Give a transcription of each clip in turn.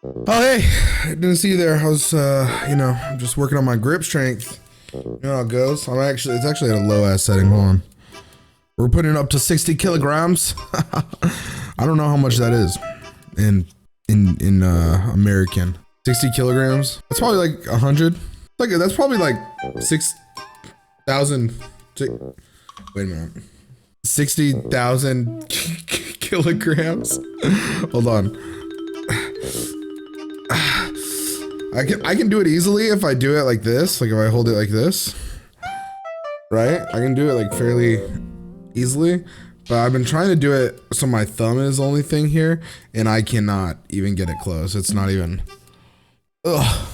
Oh, hey, didn't see you there. I was, just working on my grip strength. You know how it goes. It's actually at a low ass setting. Hold on. We're putting it up to 60 kilograms. I don't know how much that is in American. 60 kilograms. That's probably like 100. That's probably like 6,000. Wait a minute. 60,000 kilograms. Hold on. I can do it easily if I do it like this. Like if I hold it like this, right? I can do it like fairly easily, but I've been trying to do it so my thumb is the only thing here, and I cannot even get it close. It's not even. Ugh.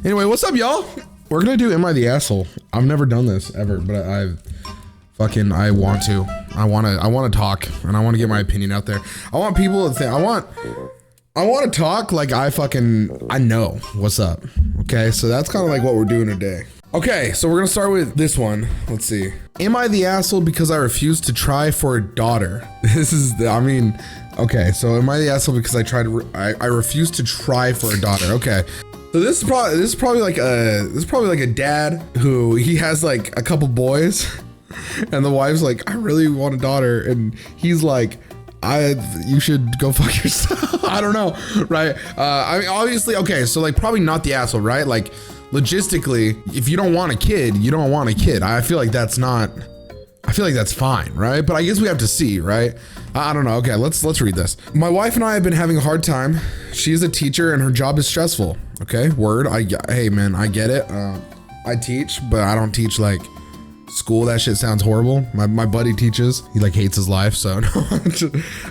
Anyway, what's up, y'all? We're gonna do Am I the Asshole? I've never done this ever, but I want to. I want to talk, and I want to get my opinion out there. I want people to think. I want to talk like I know what's up. Okay, so that's kind of like what we're doing today. Okay, so we're gonna start with this one. Let's see. Am I the asshole because I refuse to try for a daughter? Okay, so am I the asshole because I refuse to try for a daughter? Okay. So this is probably like a dad who he has like a couple boys, and the wife's like, I really want a daughter, and he's like, you should go fuck yourself. I don't know, right? Obviously, okay, so like probably not the asshole, right? Like logistically, if you don't want a kid, you don't want a kid. I feel like that's fine, right? But I guess we have to see, right? I don't know. Okay, let's read this. My wife and I have been having a hard time. She's a teacher and her job is stressful. Okay, word. Hey man, I get it. I teach, but I don't teach like school. That shit sounds horrible. My buddy teaches. He like hates his life, so no.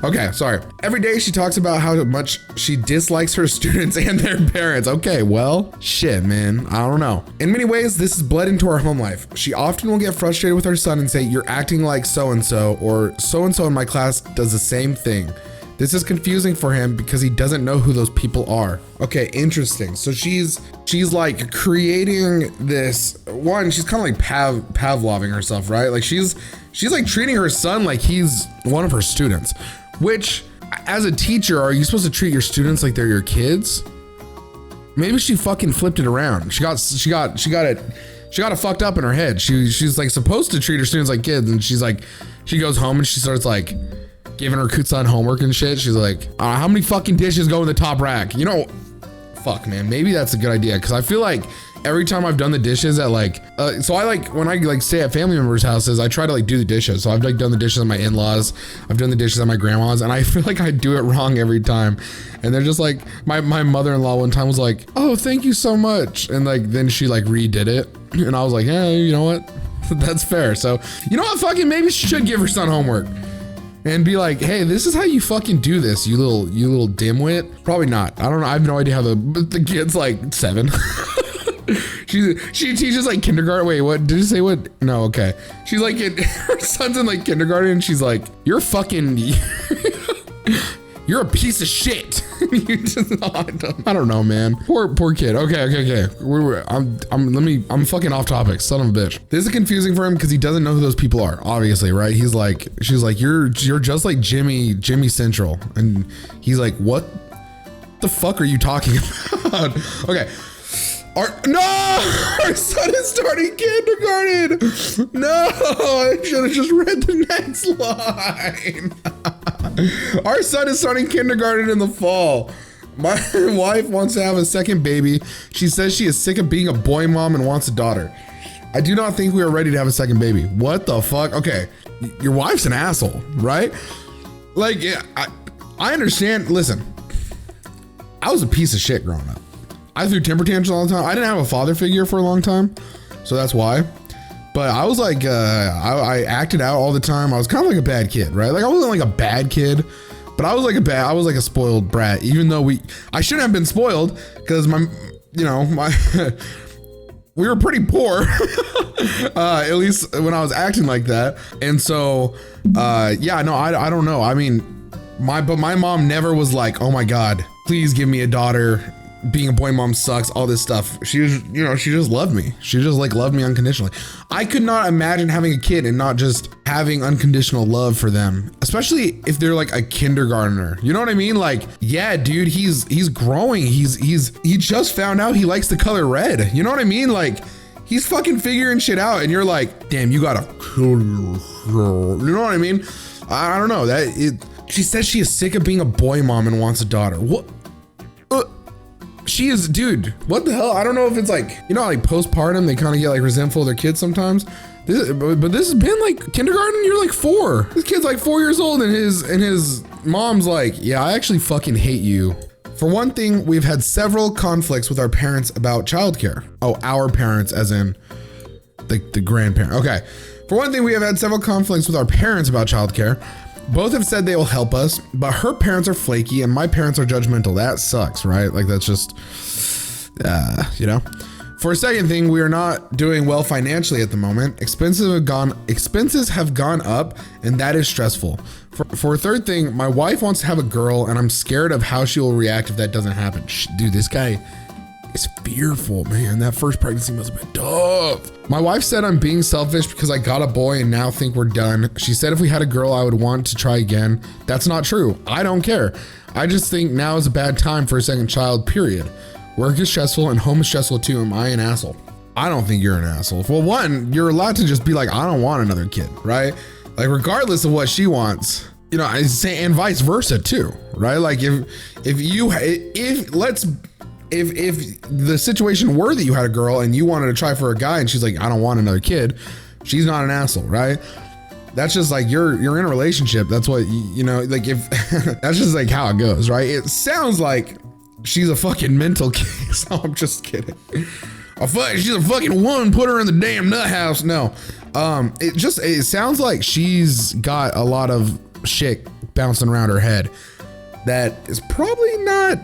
Okay, sorry. Every day she talks about how much she dislikes her students and their parents. Okay, well, shit, man. I don't know. In many ways, this has bled into our home life. She often will get frustrated with her son and say, "You're acting like so-and-so," or "So-and-so in my class does the same thing." This is confusing for him because he doesn't know who those people are. Okay, interesting. So she's like creating this one. She's kind of like Pavloving herself, right? Like she's like treating her son like he's one of her students. Which, as a teacher, are you supposed to treat your students like they're your kids? Maybe she fucking flipped it around. She got it fucked up in her head. She's like supposed to treat her students like kids, and she goes home and she starts like giving her son homework and shit. She's like, how many fucking dishes go in the top rack? You know, fuck man, maybe that's a good idea. Cause I feel like every time I've done the dishes at like, so I like, when I like stay at family members' houses, I try to like do the dishes. So I've like done the dishes at my in-laws. I've done the dishes at my grandma's, and I feel like I do it wrong every time. And they're just like, my mother-in-law one time was like, "Oh, thank you so much." And like, then she like redid it. And I was like, yeah, you know what? That's fair. So you know what? Fucking maybe she should give her son homework. And be like, hey, this is how you fucking do this, you little dimwit. Probably not. I don't know. I have no idea how the kid's like 7. she teaches like kindergarten. Wait, what did you say? What? No, okay. She's like, her son's in like kindergarten, and she's like, you're a piece of shit. I don't know, man. Poor kid. Okay. I'm fucking off topic. Son of a bitch. This is confusing for him because he doesn't know who those people are. Obviously, right? She's like, you're just like Jimmy Central, and he's like, what the fuck are you talking about? Okay. Our son is starting kindergarten. No, I should have just read the next line. Our son is starting kindergarten in the fall. My wife wants to have a second baby. She says she is sick of being a boy mom and wants a daughter. I do not think we are ready to have a second baby. What the fuck? Okay, your wife's an asshole, right? Like, yeah, I understand. Listen, I was a piece of shit growing up. I threw temper tantrums all the time. I didn't have a father figure for a long time, so that's why. But I was like, I acted out all the time. I was kind of like a bad kid, right? Like I wasn't like a bad kid, but I was like a spoiled brat. Even though I shouldn't have been spoiled because we were pretty poor, at least when I was acting like that. And so, I don't know. I mean, my mom never was like, oh my God, please give me a daughter. Being a boy mom sucks, all this stuff. She just loved me. She just like loved me unconditionally. I could not imagine having a kid and not just having unconditional love for them, especially if they're like a kindergartner. You know what I mean? Like, yeah, dude, he's growing. He just found out he likes the color red. You know what I mean? Like, he's fucking figuring shit out, and you're like, damn, you gotta kill yourself. You know what I mean? I don't know. She says she is sick of being a boy mom and wants a daughter. What? She is, dude, what the hell? I don't know if it's like, you know, like postpartum, they kind of get like resentful of their kids sometimes. But this has been like kindergarten, you're like 4. This kid's like 4 years old, and his mom's like, yeah, I actually fucking hate you. For one thing, we've had several conflicts with our parents about childcare. Oh, our parents as in the grandparent. Okay. For one thing, we have had several conflicts with our parents about childcare. Both have said they will help us, but her parents are flaky and my parents are judgmental. That sucks, right? Like, that's just, you know? For a second thing, we are not doing well financially at the moment. Expenses have gone up, and that is stressful. For a third thing, my wife wants to have a girl, and I'm scared of how she will react if that doesn't happen. Dude, this guy is fearful, man. That first pregnancy must have been tough. My wife said I'm being selfish because I got a boy and now think we're done. She said if we had a girl, I would want to try again. That's not true. I don't care. I just think now is a bad time for a second child, period. Work is stressful and home is stressful too. Am I an asshole? I don't think you're an asshole. Well, one, you're allowed to just be like, I don't want another kid, right? Like, regardless of what she wants, you know, I say, and vice versa too, right? Like, if the situation were that you had a girl and you wanted to try for a guy and she's like, I don't want another kid, she's not an asshole, right? That's just like, you're in a relationship. That's what, you know, like, if that's just like how it goes, right? It sounds like she's a fucking mental case. No, I'm just kidding. She's a fucking woman, put her in the damn nut house. No, it sounds like she's got a lot of shit bouncing around her head that is probably not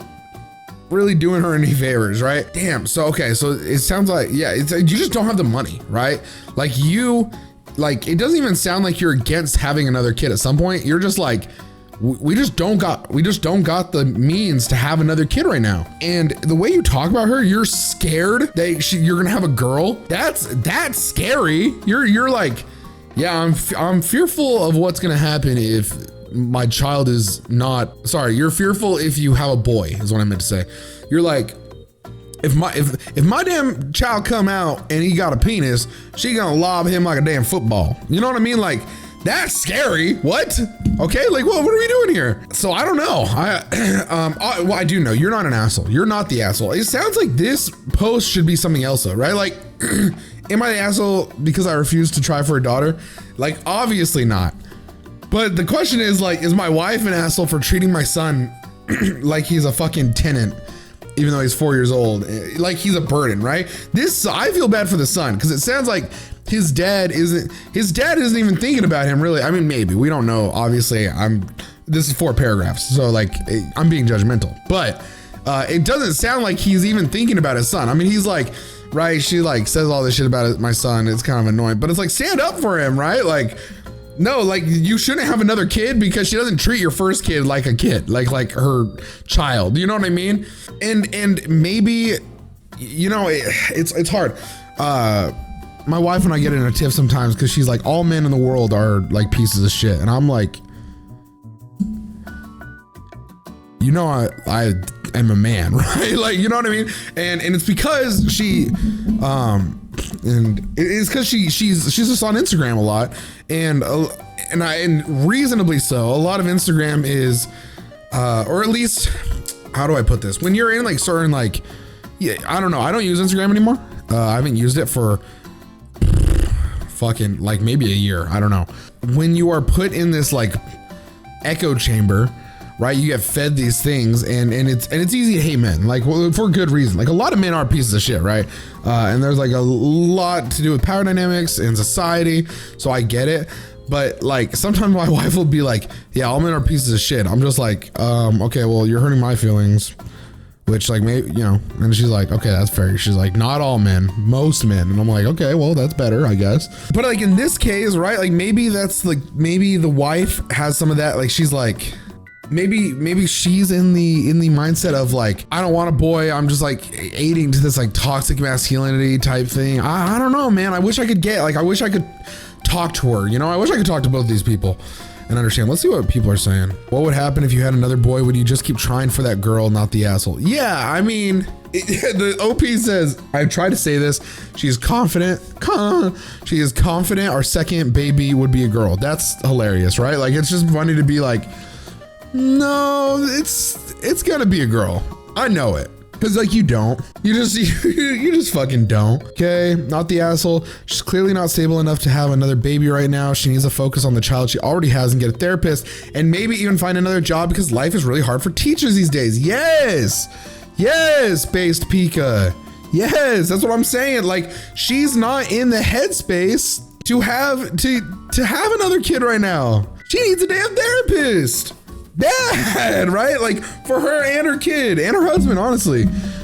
really doing her any favors, right? Damn. So, okay. So it sounds like, yeah, you just don't have the money, right? Like, it doesn't even sound like you're against having another kid at some point. You're just like, we just don't got the means to have another kid right now. And the way you talk about her, you're scared that you're gonna have a girl. That's scary. You're like, yeah, I'm fearful of what's gonna happen if my child is not, sorry, you're fearful if you have a boy is what I meant to say. You're like, if my damn child come out and he got a penis, she gonna lob him like a damn football. You know what I mean? Like, that's scary. What? Okay, like, what are we doing here? So I don't know. Well, I do know you're not an asshole. You're not the asshole. It sounds like this post should be something else though, right? Like, am I the asshole because I refused to try for a daughter? Like, obviously not. But the question is, like, is my wife an asshole for treating my son like he's a fucking tenant, even though he's 4 years old? Like, he's a burden, right? I feel bad for the son because it sounds like his dad isn't even thinking about him really. I mean, maybe, we don't know. Obviously, this is 4 paragraphs, so like, I'm being judgmental, but it doesn't sound like he's even thinking about his son. I mean, he's like, right, she like says all this shit about my son. It's kind of annoying, but it's like, stand up for him, right? Like, no, like, you shouldn't have another kid because she doesn't treat your first kid like a kid, like her child. You know what I mean? And maybe, you know, it's hard. My wife and I get in a tiff sometimes because she's like, all men in the world are like pieces of shit. And I'm like, you know, I am a man, right? Like, you know what I mean? And it's because and it's because she's just on Instagram a lot, and reasonably so. A lot of Instagram is, or at least, how do I put this? When you're in like certain, like, yeah, I don't know. I don't use Instagram anymore. I haven't used it for fucking like maybe a year. I don't know. When you are put in this like echo chamber, right? You get fed these things, and it's easy to hate men, like, for good reason. Like, a lot of men are pieces of shit, right? And there's like a lot to do with power dynamics in society, so I get it. But like, sometimes my wife will be like, yeah, all men are pieces of shit. I'm just like, okay, well, you're hurting my feelings, which, like, maybe, you know. And she's like, okay, that's fair. She's like, not all men, most men. And I'm like, okay, well, that's better, I guess. But like, in this case, right, like, maybe that's like, maybe the wife has some of that. Like, she's like, maybe she's in the mindset of like, I don't want a boy. I'm just like aiding to this like toxic masculinity type thing. I don't know, man. I wish I could talk to her. You know, I wish I could talk to both these people and understand. Let's see what people are saying. What would happen if you had another boy? Would you just keep trying for that girl, not the asshole? Yeah, I mean, the OP says, I've tried to say this. She is confident. She is confident our second baby would be a girl. That's hilarious, right? Like, it's just funny to be like, no, it's gonna be a girl. I know it. Cause like you don't, you just fucking don't. Okay, not the asshole. She's clearly not stable enough to have another baby right now. She needs to focus on the child she already has and get a therapist and maybe even find another job because life is really hard for teachers these days. Yes, based Pika. Yes, that's what I'm saying. Like she's not in the headspace to have another kid right now. She needs a damn therapist. Bad, right? Like for her and her kid and her husband, honestly.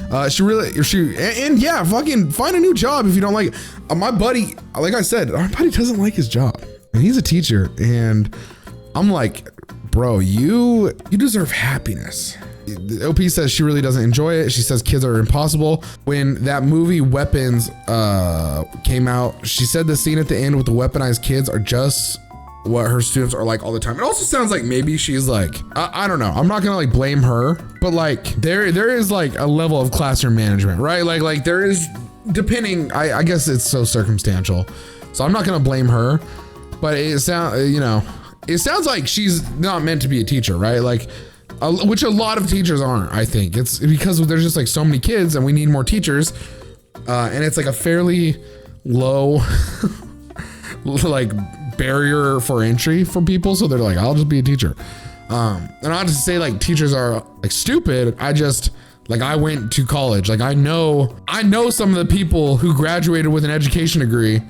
Yeah, fucking find a new job if you don't like it. My buddy, like I said, our buddy doesn't like his job and he's a teacher. And I'm like, bro, you deserve happiness. The OP says she really doesn't enjoy it. She says kids are impossible. When that movie Weapons came out, she said the scene at the end with the weaponized kids are just what her students are like all the time. It also sounds like maybe she's like, I don't know. I'm not gonna like blame her, but like there is like a level of classroom management, right? Like there is, depending, I guess it's so circumstantial. So I'm not gonna blame her, but it sounds like she's not meant to be a teacher, right? Like, which a lot of teachers aren't, I think. It's because there's just like so many kids and we need more teachers. And it's like a fairly low, like barrier for entry for people, so they're like, I'll just be a teacher. And not to say like teachers are like stupid. I went to college. Like I know some of the people who graduated with an education degree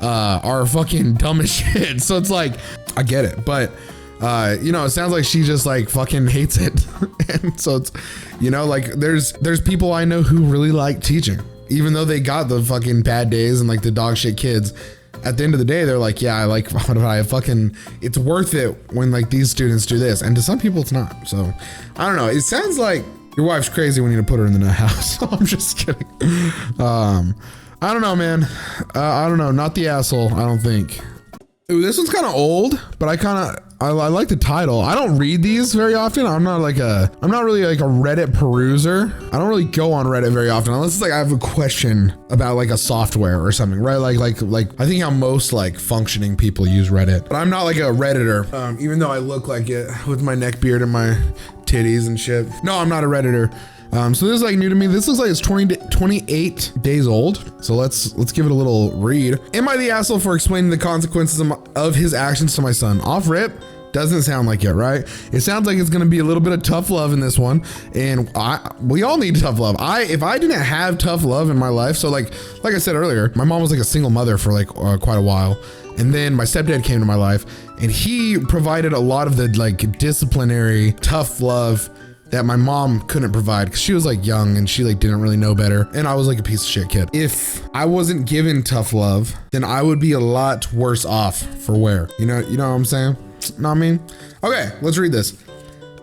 are fucking dumb as shit. So it's like, I get it, but it sounds like she just like fucking hates it. And so it's, like there's people I know who really like teaching, even though they got the fucking bad days and like the dog shit kids. At the end of the day, they're like, yeah, I like what I fucking, it's worth it when like these students do this. And to some people it's not. So I don't know. It sounds like your wife's crazy. We need to put her in the house. I'm just kidding. I don't know, man. I don't know. Not the asshole, I don't think. Ooh, this one's kind of old, but I like the title. I don't read these very often. I'm not really like a Reddit peruser. I don't really go on Reddit very often unless it's like I have a question about like a software or something, right? Like I think how most like functioning people use Reddit, but I'm not like a Redditor, even though I look like it with my neck beard and my titties and shit. No, I'm not a Redditor. So this is like new to me. This looks like it's 28 days old. So let's give it a little read. Am I the asshole for explaining the consequences of his actions to my son? Off rip, doesn't sound like it, right? It sounds like it's gonna be a little bit of tough love in this one. And we all need tough love. If I didn't have tough love in my life, so like I said earlier, my mom was like a single mother for like quite a while. And then my stepdad came to my life and he provided a lot of the like disciplinary tough love that my mom couldn't provide because she was like young and she like didn't really know better. And I was like a piece of shit kid. If I wasn't given tough love, then I would be a lot worse off for wear. You know what I'm saying? Know what I mean? Okay, let's read this.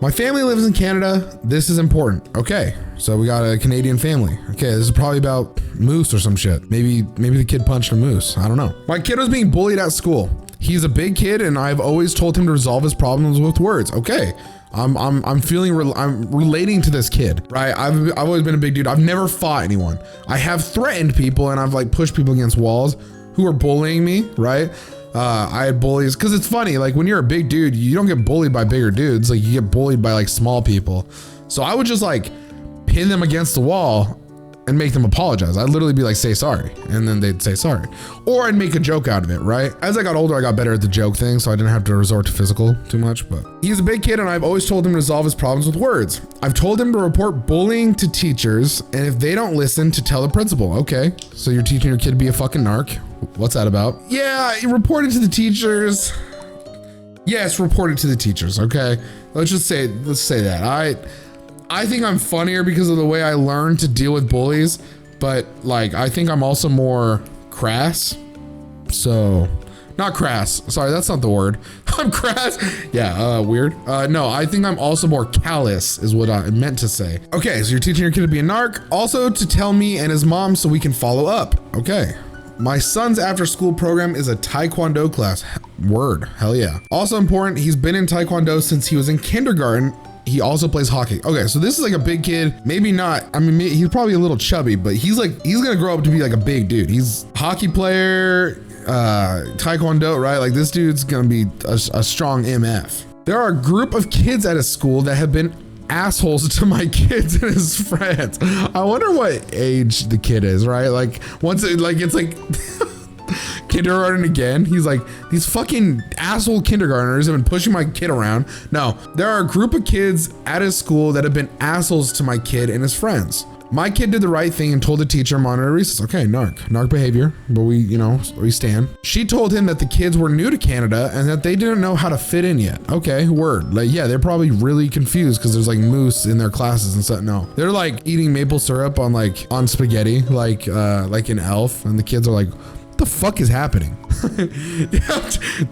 My family lives in Canada. This is important. Okay, so we got a Canadian family. Okay, this is probably about moose or some shit. Maybe the kid punched a moose. I don't know. My kid was being bullied at school. He's a big kid and I've always told him to resolve his problems with words. Okay. I'm relating to this kid, right? I've always been a big dude. I've never fought anyone. I have threatened people and I've like pushed people against walls who are bullying me, right? I had bullies, cause it's funny, like when you're a big dude, you don't get bullied by bigger dudes. Like you get bullied by like small people. So I would just like pin them against the wall and make them apologize. I'd literally be like, say sorry. And then they'd say sorry. Or I'd make a joke out of it, right? As I got older, I got better at the joke thing, so I didn't have to resort to physical too much, but he's a big kid and I've always told him to resolve his problems with words. I've told him to report bullying to teachers, and if they don't listen, to tell the principal. Okay, so you're teaching your kid to be a fucking narc. What's that about? Yeah, report it to the teachers. Yes, report it to the teachers, okay? Let's say that. I think I'm funnier because of the way I learned to deal with bullies, but like, I think I'm also more crass. So, not crass. Sorry, that's not the word. I'm crass. Yeah, weird. No, I think I'm also more callous is what I meant to say. Okay, so you're teaching your kid to be a narc, also to tell me and his mom so we can follow up. Okay. My son's after school program is a Taekwondo class. Word, hell yeah. Also important, he's been in Taekwondo since he was in kindergarten. He also plays hockey. Okay, so this is like a big kid. Maybe not, I mean, he's probably a little chubby, but he's gonna grow up to be like a big dude. He's a hockey player, Taekwondo, right? Like this dude's gonna be a strong MF. There are a group of kids at a school that have been assholes to my kids and his friends. I wonder what age the kid is, right? Like once it's like kindergarten again. He's like, these fucking asshole kindergartners have been pushing my kid around. No, there are a group of kids at his school that have been assholes to my kid and his friends. My kid did the right thing and told the teacher monitor recess. Okay, narc behavior, but we stand. She told him that the kids were new to Canada and that they didn't know how to fit in yet. Okay, word. Like, yeah, they're probably really confused because there's like moose in their classes and stuff. No, they're like eating maple syrup on spaghetti, like an elf, and the kids are like, what the fuck is happening?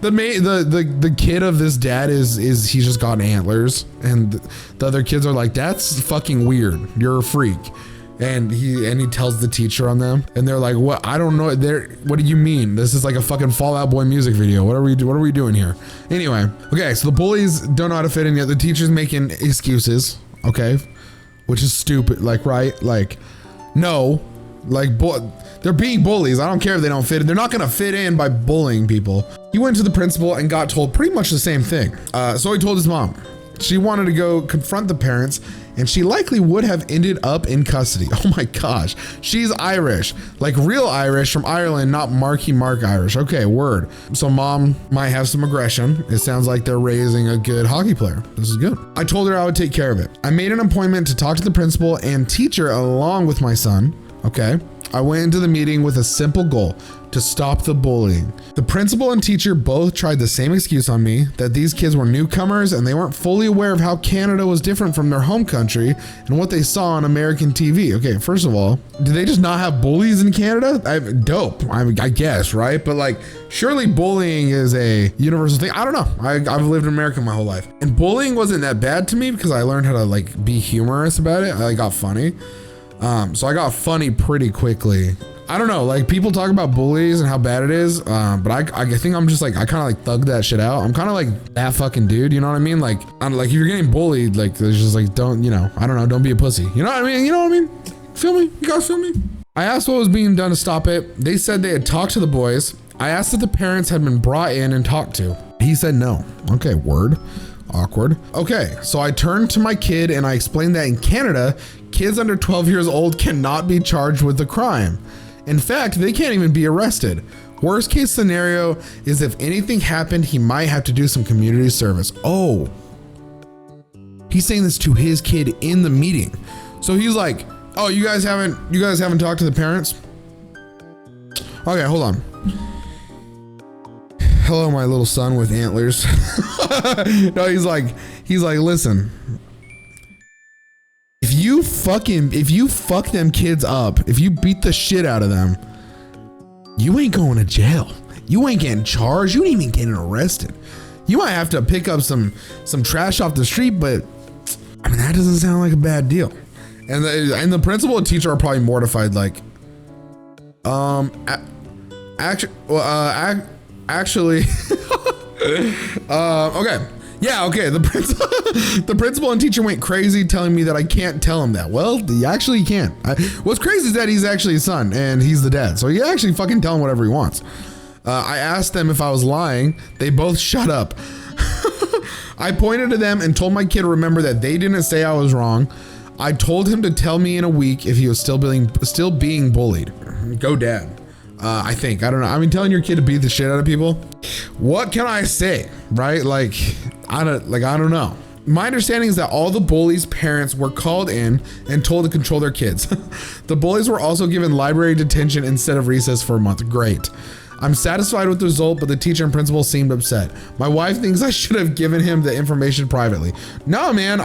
The kid of this dad is he's just got antlers, and the other kids are like, that's fucking weird. You're a freak. And he tells the teacher on them, and they're like, what? I don't know. What do you mean? This is like a fucking Fall Out Boy music video. What are we doing here? Anyway, okay, so the bullies don't know how to fit in yet. The teacher's making excuses, okay, which is stupid. Like, right? Like, no, like, they're being bullies. I don't care if they don't fit in. They're not gonna fit in by bullying people. He went to the principal and got told pretty much the same thing. So he told his mom. She wanted to go confront the parents, and she likely would have ended up in custody. Oh my gosh. She's Irish, like real Irish from Ireland, not Marky Mark Irish. Okay, word. So mom might have some aggression. It sounds like they're raising a good hockey player. This is good. I told her I would take care of it. I made an appointment to talk to the principal and teacher along with my son. Okay. I went into the meeting with a simple goal: to stop the bullying. The principal and teacher both tried the same excuse on me, that these kids were newcomers and they weren't fully aware of how Canada was different from their home country and what they saw on American TV. Okay, first of all, do they just not have bullies in Canada? Dope, I guess, right? But like, surely bullying is a universal thing. I don't know. I've lived in America my whole life, and bullying wasn't that bad to me because I learned how to like be humorous about it. I got funny. So I got funny pretty quickly. I don't know, like people talk about bullies and how bad it is, but I think I'm just like, I kind of like thug that shit out. I'm kind of like that fucking dude, you know what I mean? Like, if you're getting bullied, like there's just like, don't be a pussy. You know what I mean? Feel me? You guys feel me? I asked what was being done to stop it. They said they had talked to the boys. I asked if the parents had been brought in and talked to. He said no. Okay, word. Awkward. Okay, so I turned to my kid and I explained that in Canada, kids under 12 years old cannot be charged with the crime. In fact, they can't even be arrested. Worst case scenario is if anything happened, he might have to do some community service. Oh, he's saying this to his kid in the meeting. So he's like, oh, you guys haven't talked to the parents? Okay, hold on. Hello, my little son with antlers. No, he's like, listen, if you fuck them kids up, if you beat the shit out of them, you ain't going to jail. You ain't getting charged. You ain't even getting arrested. You might have to pick up some trash off the street, but I mean, that doesn't sound like a bad deal. And the principal and teacher are probably mortified, like, actually, okay. Yeah, okay. The principal and teacher went crazy telling me that I can't tell him that. Well, you actually can't. What's crazy is that he's actually his son and he's the dad. So you actually fucking tell him whatever he wants. I asked them if I was lying. They both shut up. I pointed to them and told my kid to remember that they didn't say I was wrong. I told him to tell me in a week if he was still being bullied. Go dad. I think, I don't know. I mean, telling your kid to beat the shit out of people. What can I say? Right? Like, I don't know. My understanding is that all the bullies' parents were called in and told to control their kids. The bullies were also given library detention instead of recess for a month. Great. I'm satisfied with the result, but the teacher and principal seemed upset. My wife thinks I should have given him the information privately. No, man,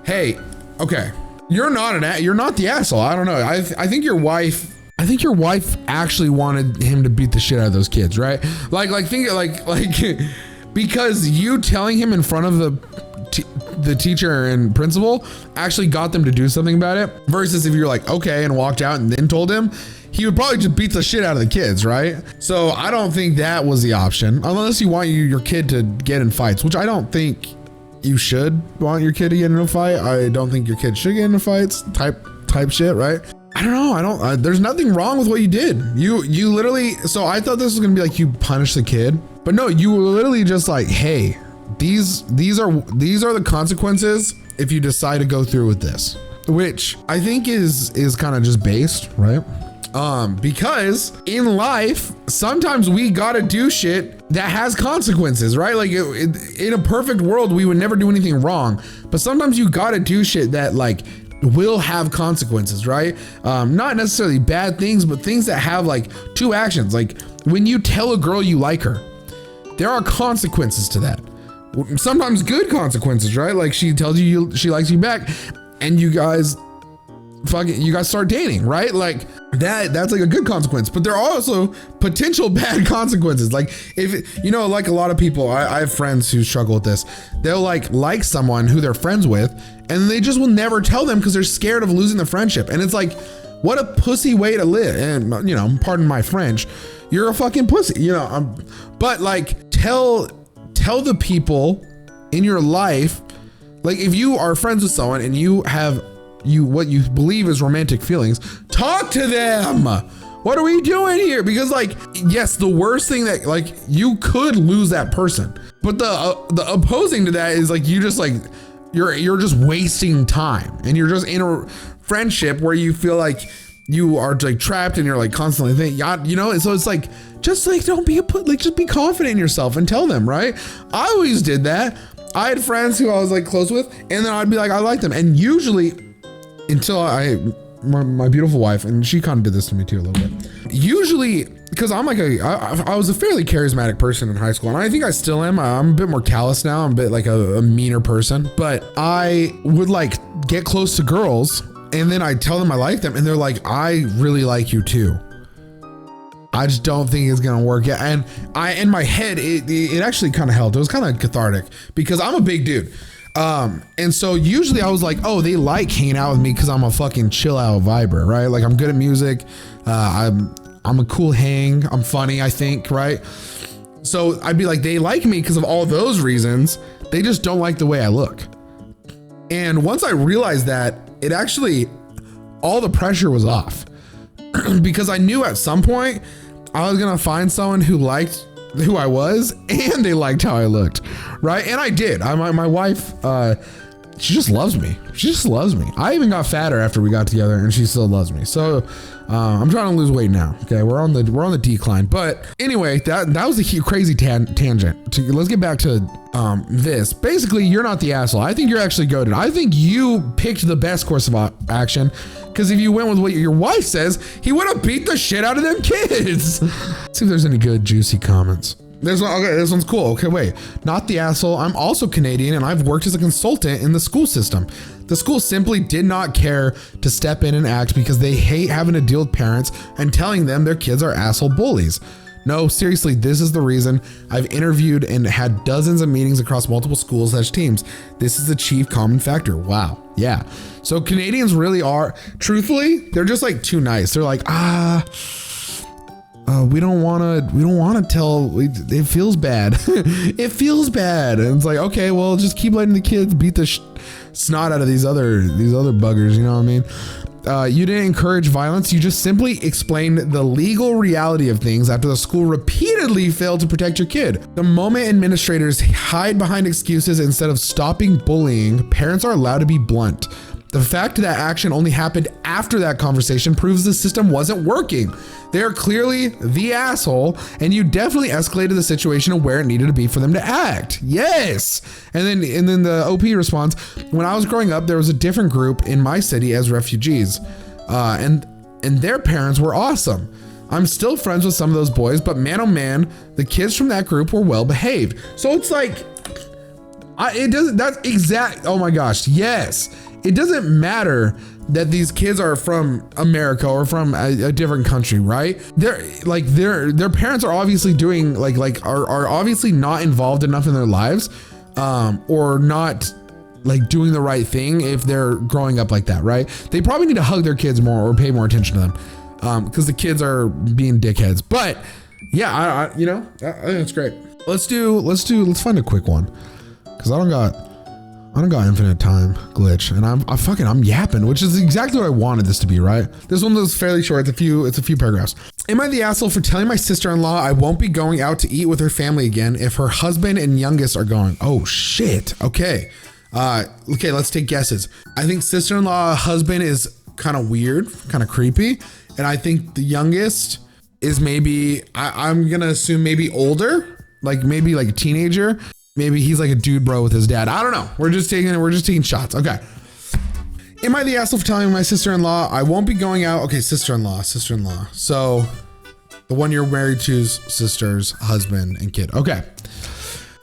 hey, okay. You're not the asshole. I don't know. I think your wife actually wanted him to beat the shit out of those kids, right? Like because you telling him in front of the teacher and principal actually got them to do something about it, versus if you're like, okay, and walked out and then told him, he would probably just beat the shit out of the kids, right? So I don't think that was the option, unless you want your kid to get in fights, which I don't think you should want your kid to get in a fight. I don't think your kid should get into fights type shit, right? I don't know. There's nothing wrong with what you did. You literally, so I thought this was gonna be like you punish the kid, but no, you were literally just like, hey, these are the consequences if you decide to go through with this, which I think is kind of just based, right? Because in life, sometimes we gotta do shit that has consequences, right? Like in a perfect world, we would never do anything wrong, but sometimes you gotta do shit that like will have consequences, right? Not necessarily bad things, but things that have like two actions. Like when you tell a girl you like her, there are consequences to that. Sometimes good consequences, right? Like she tells you she likes you back and you guys start dating, right? Like that's like a good consequence, but there are also potential bad consequences. Like if, you know, like a lot of people, I have friends who struggle with this. They'll like someone who they're friends with and they just will never tell them because they're scared of losing the friendship. And it's like, what a pussy way to live. And you know, pardon my French, you're a fucking pussy, you know, but like tell the people in your life, like if you are friends with someone and you have what you believe is romantic feelings, talk to them. What are we doing here? Because like, yes, the worst thing that like you could lose that person, but the opposing to that is like you just like you're just wasting time and you're just in a friendship where you feel like you are like trapped and you're like constantly thinking, you know, and so it's like just like don't be just be confident in yourself and tell them, right? I always did that. I had friends who I was like close with, and then I'd be like, I like them, and usually until my beautiful wife, and she kind of did this to me too a little bit. Usually, because I'm like I was a fairly charismatic person in high school, and I think I still am. I'm a bit more callous now. I'm a bit like a meaner person, but I would like get close to girls, and then I tell them I like them, and they're like, I really like you too. I just don't think it's gonna work yet. And in my head, it actually kind of helped. It was kind of cathartic because I'm a big dude. And so usually I was like, oh, they like hanging out with me because I'm a fucking chill out viber, right? Like I'm good at music. I'm a cool hang. I'm funny, I think, right? So I'd be like, they like me because of all those reasons. They just don't like the way I look. And once I realized that, it actually, all the pressure was off because I knew at some point I was gonna find someone who liked who I was and they liked how I looked, right? And I did. My wife, she just loves me. She just loves me. I even got fatter after we got together and she still loves me. So I'm trying to lose weight now. Okay, we're on the decline. But anyway, that was a crazy tangent. Let's get back to this. Basically, you're not the asshole. I think you're actually goated. I think you picked the best course of action, because if you went with what your wife says, he would have beat the shit out of them kids. Let's see if there's any good juicy comments. There's one. Okay, this one's cool. Okay, wait. Not the asshole. I'm also Canadian and I've worked as a consultant in the school system. The school simply did not care to step in and act because they hate having to deal with parents and telling them their kids are asshole bullies. No, seriously, this is the reason. I've interviewed and had dozens of meetings across multiple schools / teams. This is the chief common factor. Wow. Yeah. So Canadians really are, truthfully, they're just like too nice. They're like, we don't want to tell, it feels bad. It feels bad. And it's like, okay, well, just keep letting the kids beat the snot out of these other buggers. You know what I mean? You didn't encourage violence. You just simply explained the legal reality of things after the school repeatedly failed to protect your kid. The moment administrators hide behind excuses instead of stopping bullying, parents are allowed to be blunt. The fact that action only happened after that conversation proves the system wasn't working. They are clearly the asshole, and you definitely escalated the situation to where it needed to be for them to act. Yes. And then the OP responds, when I was growing up, there was a different group in my city as refugees, and their parents were awesome. I'm still friends with some of those boys, but man, oh man, the kids from that group were well behaved. So it's like, oh my gosh, yes. It doesn't matter that these kids are from America or from a different country, right? Their parents are obviously doing are obviously not involved enough in their lives, or not like doing the right thing if they're growing up like that, right? They probably need to hug their kids more or pay more attention to them. because the kids are being dickheads. But yeah, I think that's great. Let's find a quick one, because I don't got infinite time glitch, and I'm yapping, which is exactly what I wanted this to be, right? This one was fairly short. It's a few paragraphs. Am I the asshole for telling my sister-in-law I won't be going out to eat with her family again if her husband and youngest are going? Oh shit. Okay. Okay, let's take guesses. I think sister-in-law husband is kind of weird, kind of creepy. And I think the youngest is maybe, I'm gonna assume maybe older, maybe a teenager. Maybe he's like a dude bro with his dad. I don't know. We're just taking shots. Okay. Am I the asshole for telling my sister-in-law I won't be going out? Okay, sister-in-law. So the one you're married to's sister's husband and kid. Okay.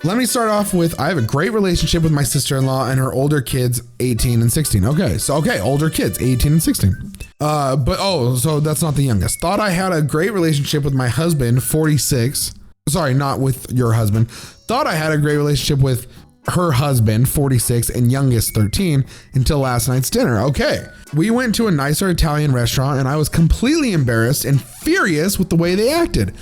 Let me start off with, I have a great relationship with my sister-in-law and her older kids, 18 and 16. Okay. So, older kids, 18 and 16. So that's not the youngest. Thought I had a great relationship with my husband, 46. Sorry, not with your husband. Thought I had a great relationship with her husband, 46, and youngest, 13, until last night's dinner. Okay. We went to a nicer Italian restaurant and I was completely embarrassed and furious with the way they acted.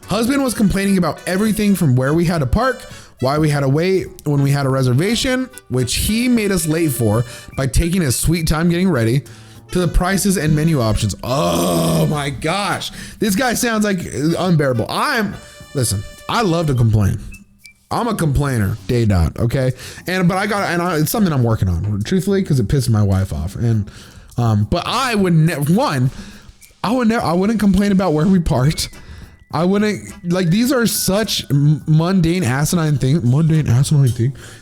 Husband was complaining about everything from where we had to park, why we had to wait when we had a reservation, which he made us late for by taking his sweet time getting ready, to the prices and menu options. Oh my gosh. This guy sounds like unbearable. Listen, I love to complain. I'm a complainer, day dot, okay? It's something I'm working on, truthfully, because it pisses my wife off. And but I wouldn't complain about where we parked. I wouldn't, these are such mundane, asinine things.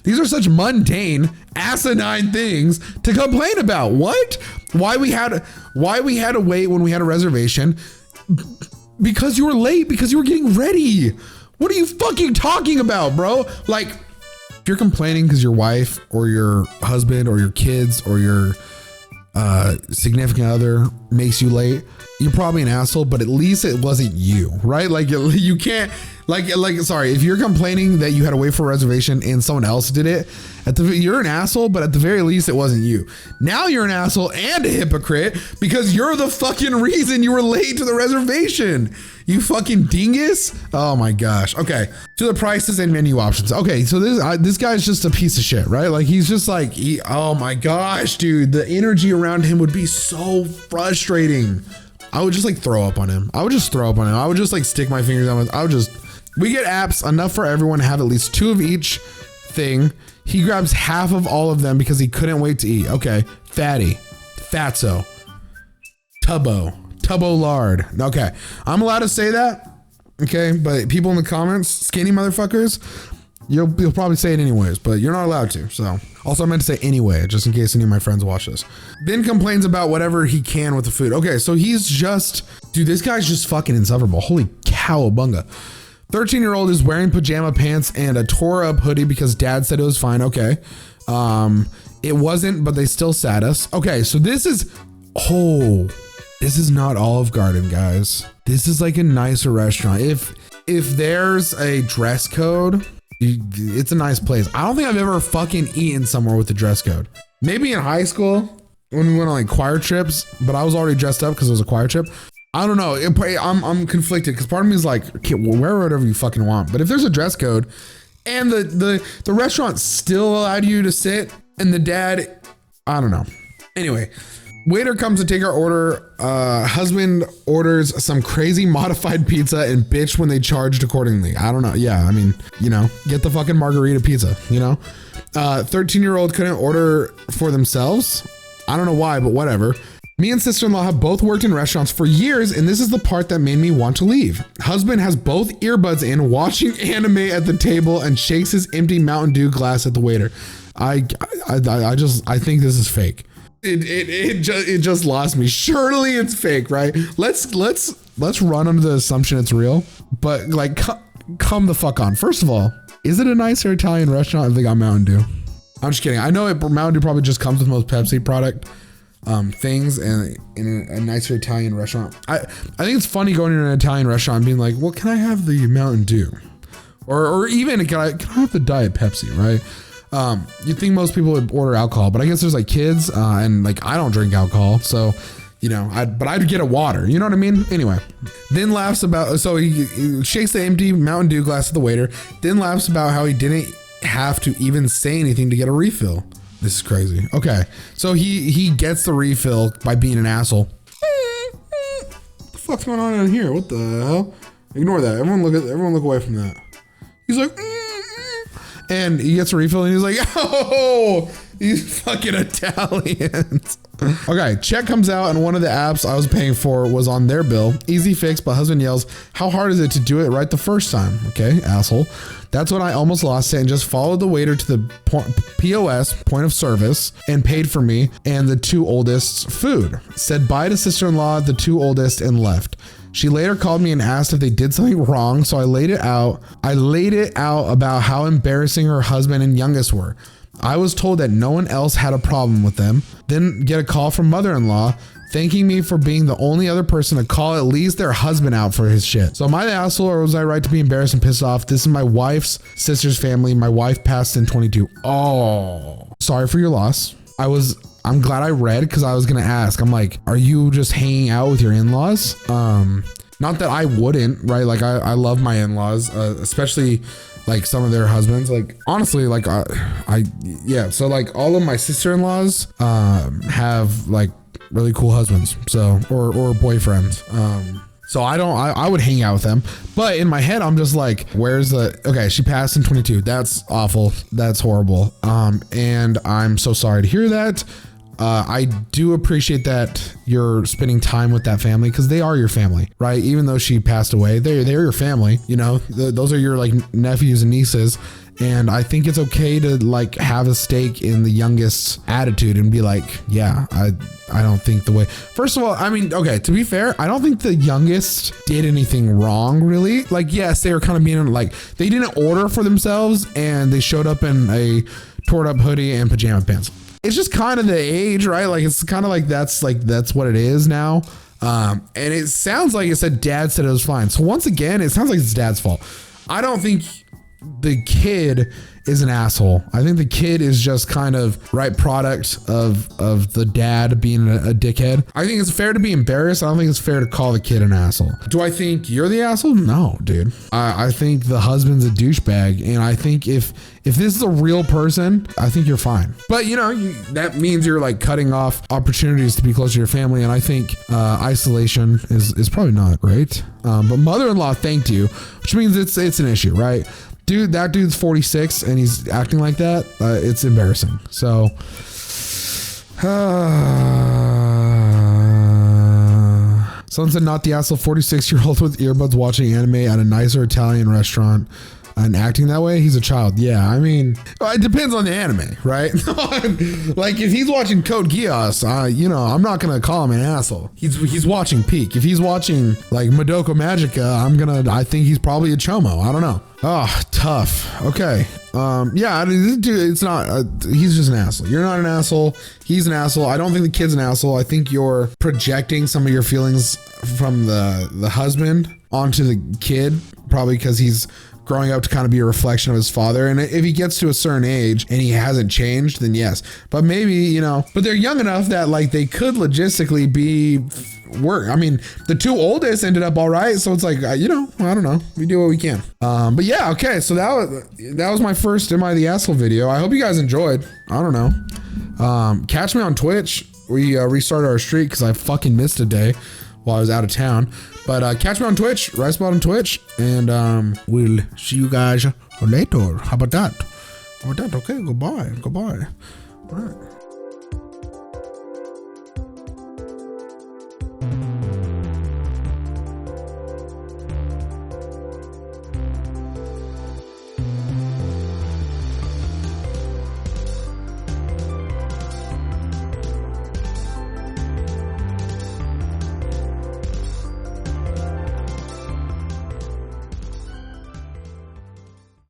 These are such mundane, asinine things to complain about. What? Why we had to wait when we had a reservation? Because you were late, because you were getting ready. What are you fucking talking about, bro? If you're complaining because your wife or your husband or your kids or your significant other makes you late, you're probably an asshole, but at least it wasn't you, right? You can't, sorry, if you're complaining that you had to wait for a reservation and someone else did it, you're an asshole, but at the very least it wasn't you. Now you're an asshole and a hypocrite because you're the fucking reason you were late to the reservation. You fucking dingus. Oh my gosh. Okay. To the prices and menu options. Okay. So this guy's just a piece of shit, right? He's just oh my gosh, dude, the energy around him would be so frustrating. I would just throw up on him. I would just stick my fingers on him. We get apps enough for everyone to have at least 2 of each thing. He grabs half of all of them because he couldn't wait to eat. Okay. Fatso, Tubbo lard. Okay. I'm allowed to say that. Okay. But people in the comments, skinny motherfuckers, you'll probably say it anyways, but you're not allowed to. So also I meant to say anyway, just in case any of my friends watch this. Then complains about whatever he can with the food. Okay. So dude, this guy's just fucking insufferable. Holy cowabunga. 13-year-old is wearing pajama pants and a tore up hoodie because dad said it was fine. Okay. It wasn't, but they still sat us. Okay. So this is not Olive Garden, guys. This is a nicer restaurant. If there's a dress code, it's a nice place. I don't think I've ever fucking eaten somewhere with a dress code. Maybe in high school when we went on choir trips, but I was already dressed up because it was a choir trip. I don't know. I'm conflicted because part of me is okay, well, wear whatever you fucking want. But if there's a dress code and the restaurant still allowed you to sit and the dad, I don't know. Anyway, waiter comes to take our order. Husband orders some crazy modified pizza and bitch when they charged accordingly. I don't know. Yeah, I mean, get the fucking margarita pizza, 13-year-old couldn't order for themselves. I don't know why, but whatever. Me and sister-in-law have both worked in restaurants for years, and this is the part that made me want to leave. Husband has both earbuds in, watching anime at the table, and shakes his empty Mountain Dew glass at the waiter. I think this is fake. It just lost me. Surely it's fake, right? Let's run under the assumption it's real, but come the fuck on. First of all, is it a nicer Italian restaurant if they got Mountain Dew? I'm just kidding. I know Mountain Dew probably just comes with most Pepsi product things, and in a nicer Italian restaurant. I think it's funny going to an Italian restaurant and being like, well, can I have the Mountain Dew? Or even can I have the Diet Pepsi, right? You'd think most people would order alcohol, but I guess there's kids and I don't drink alcohol, so you know, but I'd get a water, you know what I mean? Anyway, then laughs about, so he shakes the empty Mountain Dew glass at the waiter, then laughs about how he didn't have to even say anything to get a refill. This is crazy. Okay, so he gets the refill by being an asshole. What the fuck's going on in here? What the hell? Ignore that. Everyone look away from that. He's like, and he gets a refill and he's like, oh, these fucking Italians. Okay, check comes out and one of the apps I was paying for was on their bill. Easy fix, but husband yells, how hard is it to do it right the first time? Okay, asshole. That's when I almost lost it and just followed the waiter to the POS, point of service, and paid for me and the two oldest's food. Said bye to sister-in-law, the two oldest, and left. She later called me and asked if they did something wrong, so I laid it out about how embarrassing her husband and youngest were. I was told that no one else had a problem with them. Then get a call from mother-in-law thanking me for being the only other person to call at least their husband out for his shit. So am I the asshole or was I right to be embarrassed and pissed off? This is my wife's sister's family. My wife passed in 22. Oh, sorry for your loss. I'm glad I read because I was going to ask. I'm like, are you just hanging out with your in-laws? Not that I wouldn't, right? Like I love my in-laws, especially like some of their husbands. Like honestly, like yeah. So like all of my sister-in-laws have like really cool husbands. So or boyfriends. So I would hang out with them, but in my head, I'm just like, okay, she passed in 22. That's awful. That's horrible. And I'm so sorry to hear that. I do appreciate that you're spending time with that family because they are your family, right? Even though she passed away, they're your family, you know, those are your like nephews and nieces. And I think it's okay to like have a stake in the youngest's attitude and be like, yeah, I don't think the way, first of all, I mean, okay, to be fair, I don't think the youngest did anything wrong really. Like, yes, they were kind of being like, they didn't order for themselves and they showed up in a torn up hoodie and pajama pants. It's just kind of the age, right? Like, it's kind of like, that's what it is now. And it sounds like it said dad said it was fine. So once again, it sounds like it's dad's fault. I don't think the kid is an asshole. I think the kid is just kind of right product of the dad being a dickhead. I think it's fair to be embarrassed. I don't think it's fair to call the kid an asshole. Do I think you're the asshole? No, dude. I think the husband's a douchebag, and I think if this is a real person, I think you're fine. But you know, that means you're like cutting off opportunities to be close to your family, and I think isolation is probably not great. But mother-in-law thanked you, which means it's an issue, right? Dude, that dude's 46 and he's acting like that. It's embarrassing. So, someone said not the asshole 46-year-old with earbuds watching anime at a nicer Italian restaurant and acting that way. He's a child. Yeah, I mean, it depends on the anime, right? Like if he's watching Code Geass, you know, I'm not gonna call him an asshole. He's watching Peak. If he's watching like Madoka Magica, I think he's probably a chomo. I don't know. Oh, tough. Okay. Yeah, dude, it's not, he's just an asshole. You're not an asshole. He's an asshole. I don't think the kid's an asshole. I think you're projecting some of your feelings from the husband onto the kid, probably because he's growing up to kind of be a reflection of his father. And if he gets to a certain age and he hasn't changed, then yes. But maybe, you know, but they're young enough that like they could logistically be work. I mean, the two oldest ended up all right. So it's like, you know, I don't know. We do what we can. But yeah, okay. So that was my first Am I the Asshole video. I hope you guys enjoyed. I don't know. Catch me on Twitch. We restarted our streak because I fucking missed a day while I was out of town. But catch me on Twitch, RiceBot on Twitch, and we'll see you guys later. How about that? Okay, goodbye. All right.